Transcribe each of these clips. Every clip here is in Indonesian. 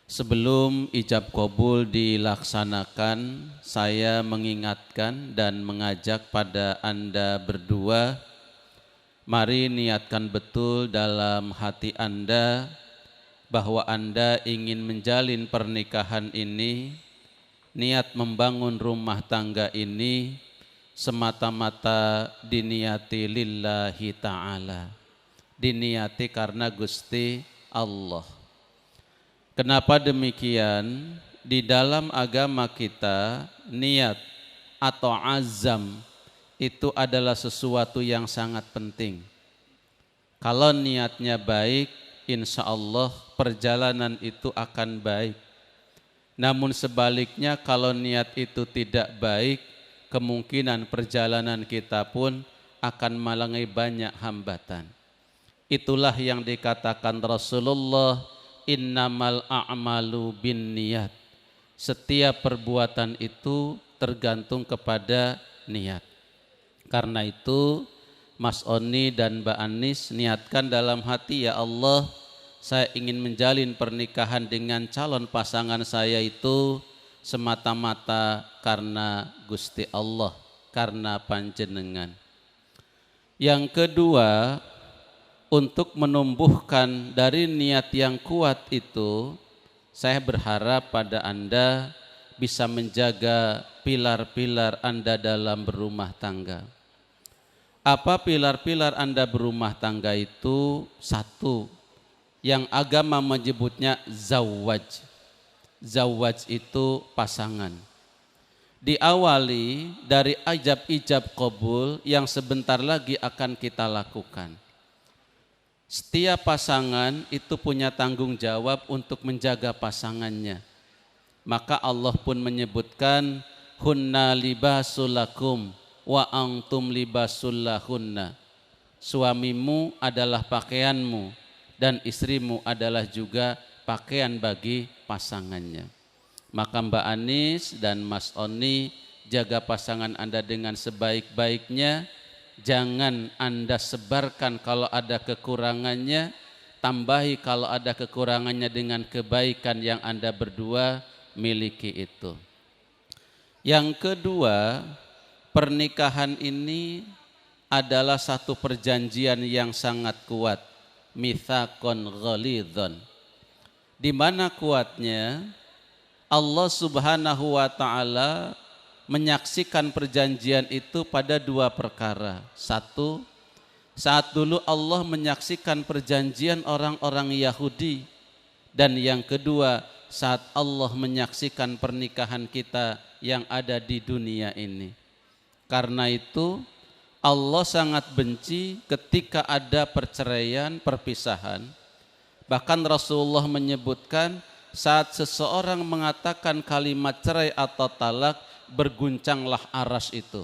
Sebelum ijab kabul dilaksanakan, saya mengingatkan dan mengajak pada Anda berdua, mari niatkan betul dalam hati Anda bahwa Anda ingin menjalin pernikahan ini, niat membangun rumah tangga ini semata-mata diniati lillahi ta'ala, diniati karena Gusti Allah. Kenapa demikian? Di dalam agama kita, niat atau azam itu adalah sesuatu yang sangat penting. Kalau niatnya baik, insya Allah perjalanan itu akan baik. Namun sebaliknya kalau niat itu tidak baik, kemungkinan perjalanan kita pun akan mengalami banyak hambatan. Itulah yang dikatakan Rasulullah, innamal a'malu binniyat. Setiap perbuatan itu tergantung kepada niat. Karena itu Mas Oni dan Mbak Anis niatkan dalam hati, ya Allah, saya ingin menjalin pernikahan dengan calon pasangan saya itu semata-mata karena Gusti Allah, karena panjenengan. Yang kedua, untuk menumbuhkan dari niat yang kuat itu, saya berharap pada Anda bisa menjaga pilar-pilar Anda dalam berumah tangga. Apa pilar-pilar Anda berumah tangga itu? Satu, yang agama menyebutnya zawaj. Zawaj itu pasangan. Diawali dari ijab-ijab kabul yang sebentar lagi akan kita lakukan. Setiap pasangan itu punya tanggung jawab untuk menjaga pasangannya. Maka Allah pun menyebutkan hunna libasul lakum wa antum libasul lahunna. Suamimu adalah pakaianmu dan istrimu adalah juga pakaian bagi pasangannya. Maka Mbak Anis dan Mas Oni, jaga pasangan Anda dengan sebaik-baiknya. Jangan Anda sebarkan kalau ada kekurangannya, tambahi kalau ada kekurangannya dengan kebaikan yang Anda berdua miliki itu. Yang kedua, pernikahan ini adalah satu perjanjian yang sangat kuat, mitsaqon ghalidhon. Di mana kuatnya? Allah Subhanahu wa taala menyaksikan perjanjian itu pada dua perkara. Satu, saat dulu Allah menyaksikan perjanjian orang-orang Yahudi. Dan yang kedua, saat Allah menyaksikan pernikahan kita yang ada di dunia ini. Karena itu Allah sangat benci ketika ada perceraian, perpisahan. Bahkan Rasulullah menyebutkan saat seseorang mengatakan kalimat cerai atau talak, berguncanglah aras itu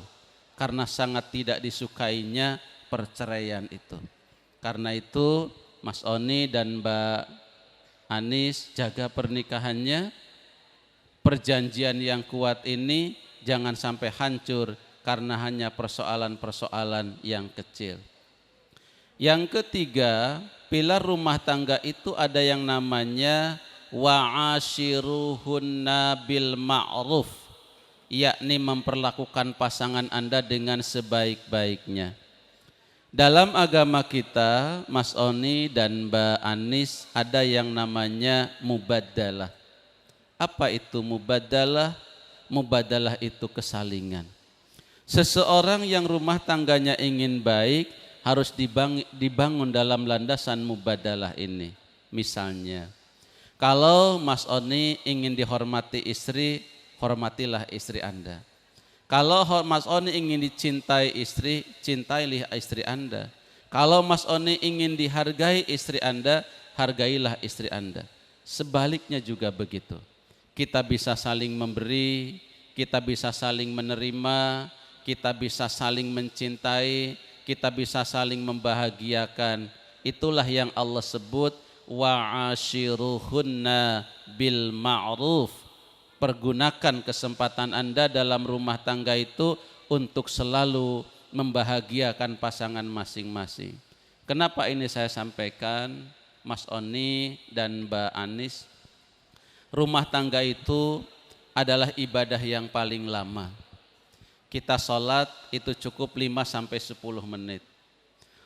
karena sangat tidak disukainya perceraian itu. Karena itu Mas Oni dan Mbak Anis, jaga pernikahannya. Perjanjian yang kuat ini jangan sampai hancur karena hanya persoalan-persoalan yang kecil. Yang ketiga, pilar rumah tangga itu ada yang namanya wa'ashiruhunna bil ma'ruf, yakni memperlakukan pasangan Anda dengan sebaik-baiknya. Dalam agama kita, Mas Oni dan Mbak Anis, ada yang namanya mubaddalah. Apa itu mubaddalah? Mubaddalah itu kesalingan. Seseorang yang rumah tangganya ingin baik harus dibangun dalam landasan mubaddalah ini. Misalnya, kalau Mas Oni ingin dihormati istri, hormatilah istri Anda. Kalau Mas Oni ingin dicintai istri, cintailah istri Anda. Kalau Mas Oni ingin dihargai istri Anda, hargailah istri Anda. Sebaliknya juga begitu. Kita bisa saling memberi, kita bisa saling menerima, kita bisa saling mencintai, kita bisa saling membahagiakan. Itulah yang Allah sebut wa'ashiruhunna bil ma'ruf. Pergunakan kesempatan Anda dalam rumah tangga itu untuk selalu membahagiakan pasangan masing-masing. Kenapa ini saya sampaikan, Mas Oni dan Mbak Anis? Rumah tangga itu adalah ibadah yang paling lama. Kita sholat itu cukup 5-10 menit.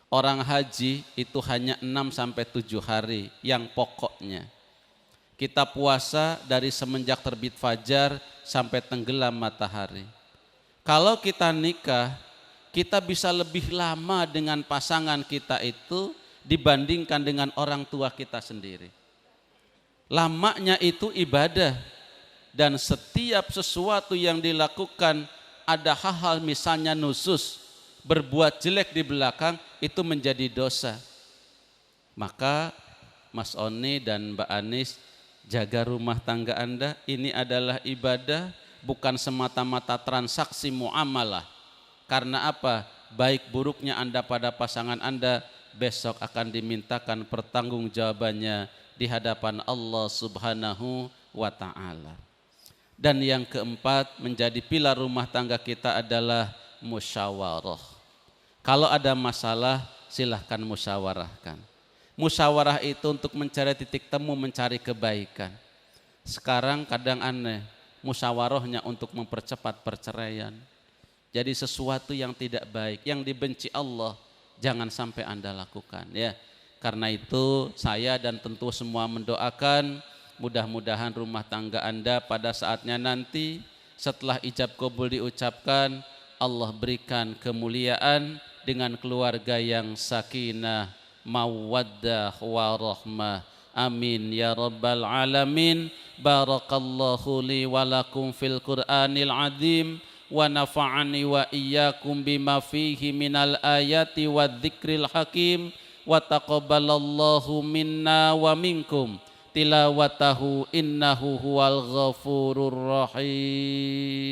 Orang haji itu hanya 6-7 hari yang pokoknya. Kita puasa dari semenjak terbit fajar sampai tenggelam matahari. Kalau kita nikah, kita bisa lebih lama dengan pasangan kita itu dibandingkan dengan orang tua kita sendiri. Lamanya itu ibadah, dan setiap sesuatu yang dilakukan ada hal-hal misalnya nusus, berbuat jelek di belakang itu menjadi dosa. Maka Mas Oni dan Mbak Anis, jaga rumah tangga Anda, ini adalah ibadah, bukan semata-mata transaksi muamalah. Karena apa? Baik buruknya Anda pada pasangan Anda besok akan dimintakan pertanggungjawabannya di hadapan Allah Subhanahu wa ta'ala. Dan yang keempat, menjadi pilar rumah tangga kita adalah musyawarah. Kalau ada masalah, silahkan musyawarahkan. Musyawarah itu untuk mencari titik temu, mencari kebaikan. Sekarang kadang aneh, musyawarahnya untuk mempercepat perceraian. Jadi sesuatu yang tidak baik, yang dibenci Allah, jangan sampai Anda lakukan, ya. Karena itu saya dan tentu semua mendoakan mudah-mudahan rumah tangga Anda pada saatnya nanti setelah ijab qabul diucapkan, Allah berikan kemuliaan dengan keluarga yang sakinah, mawaddah, warahmah. Amin ya rabbal alamin. Barakallahu li walakum fil Qur'anil azim wa nafa'ani wa iyyakum bima fihi minal ayati wa dzikril hakim. Wa taqabbalallahu minna wa minkum tilawatahu innahu huwal ghafurur rahim.